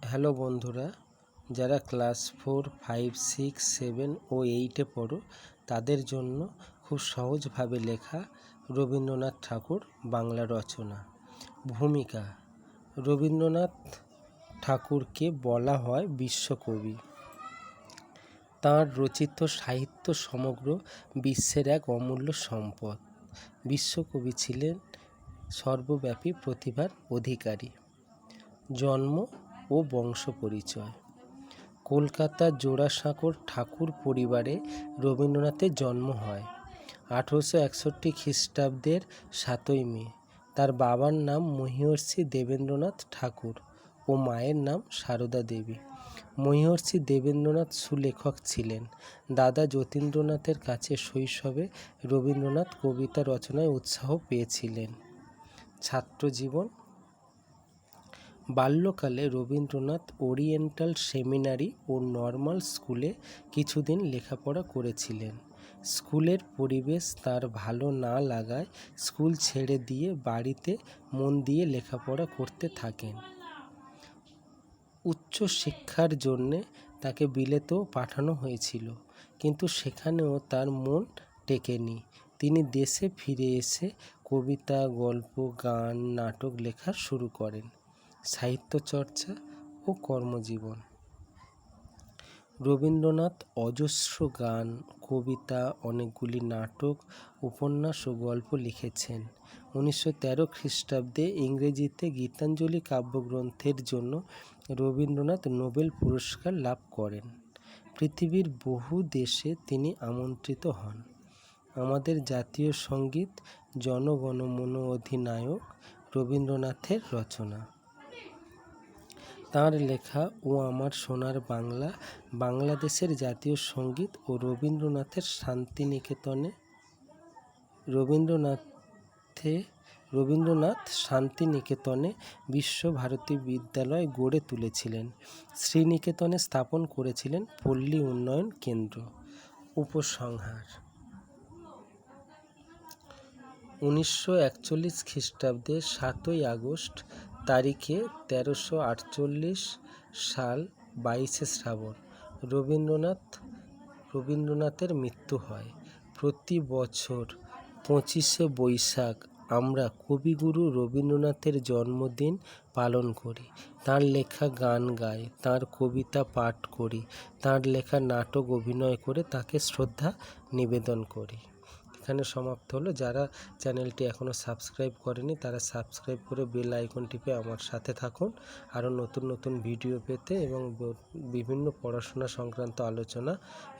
Hello বন্ধুরা, যারা class 4, 5, 6, 7 ও 8-এ পড়ো তাদের জন্য খুব সহজভাবে লেখা রবীন্দ্রনাথ ঠাকুর বাংলা রচনা। ভূমিকা: রবীন্দ্রনাথ ঠাকুরকে বলা হয় বিশ্বকবি। তাঁর রচিত সাহিত্য সমগ্র বিশ্বের এক অমূল্য সম্পদ। বিশ্বকবি ছিলেন সর্বব্যাপী প্রতিভার অধিকারী। জন্ম ও বংশ পরিচয়: কলকাতার জোড়াসাঁকোর ঠাকুর পরিবারে রবীন্দ্রনাথের জন্ম হয় 1861 খ্রিস্টাব্দের 7ই মে। তার বাবার নাম মহীয়সী দেবেন্দ্রনাথ ঠাকুর ও মায়ের নাম সারদা দেবী। মহীয়সী দেবেন্দ্রনাথ সুলেখক ছিলেন। দাদা যতীন্দ্রনাথের কাছে শৈশবে রবীন্দ্রনাথ কবিতা রচনায় উৎসাহ পেয়েছিলেন। ছাত্রজীবন: বাল্যকালে রবীন্দ্রনাথ ওরিয়েন্টাল সেমিনারি ও নর্মাল স্কুলে কিছুদিন লেখাপড়া করেছিলেন। স্কুলের পরিবেশ তার ভালো না লাগায় স্কুল ছেড়ে দিয়ে বাড়িতে মন দিয়ে লেখাপড়া করতে থাকেন। উচ্চশিক্ষার জন্যে তাকে বিলেতেও পাঠানো হয়েছিল, কিন্তু সেখানেও তার মন টেকেনি। তিনি দেশে ফিরে এসে কবিতা, গল্প, গান, নাটক লেখা শুরু করেন। সাহিত্যচর্চা ও কর্মজীবন: রবীন্দ্রনাথ অজস্র গান, কবিতা, অনেকগুলি নাটক, উপন্যাস ও গল্প লিখেছেন। 1913 খ্রিস্টাব্দে ইংরেজিতে গীতাঞ্জলি কাব্যগ্রন্থের জন্য রবীন্দ্রনাথ নোবেল পুরস্কার লাভ করেন। পৃথিবীর বহু দেশে তিনি আমন্ত্রিত হন। আমাদের জাতীয় সঙ্গীত জন গণ মন অধিনায়ক রবীন্দ্রনাথের রচনা। তাঁর লেখা ও আমার সোনার বাংলা বাংলাদেশের জাতীয় সঙ্গীত ও রবীন্দ্রনাথ শান্তিনিকেতনে বিশ্বভারতী বিদ্যালয় গড়ে তুলেছিলেন। শ্রীনিকেতনে স্থাপন করেছিলেন পল্লী উন্নয়ন কেন্দ্র। উপসংহার: 1941 খ্রিস্টাব্দে 7ই আগস্ট তারিখে 1348 সাল 22শে শ্রাবণ রবীন্দ্রনাথের মৃত্যু হয়। প্রতি বছর 25শে বৈশাখ আমরা কবিগুরু রবীন্দ্রনাথের জন্মদিন পালন করি। তাঁর লেখা গান গাই, তাঁর কবিতা পাঠ করি, তাঁর লেখা নাটক অভিনয় করে তাকে শ্রদ্ধা নিবেদন করি। এখানে সমাপ্ত হলো। যারা চ্যানেলটি এখনও সাবস্ক্রাইব করেনি তারা সাবস্ক্রাইব করে বেল আইকন টিপে আমার সাথে থাকুন। আরও নতুন নতুন ভিডিও পেতে এবং বিভিন্ন পড়াশোনা সংক্রান্ত আলোচনা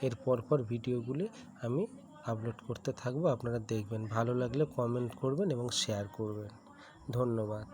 এর পরপর ভিডিওগুলি আমি আপলোড করতে থাকবো। আপনারা দেখবেন, ভালো লাগলে কমেন্ট করবেন এবং শেয়ার করবেন। ধন্যবাদ।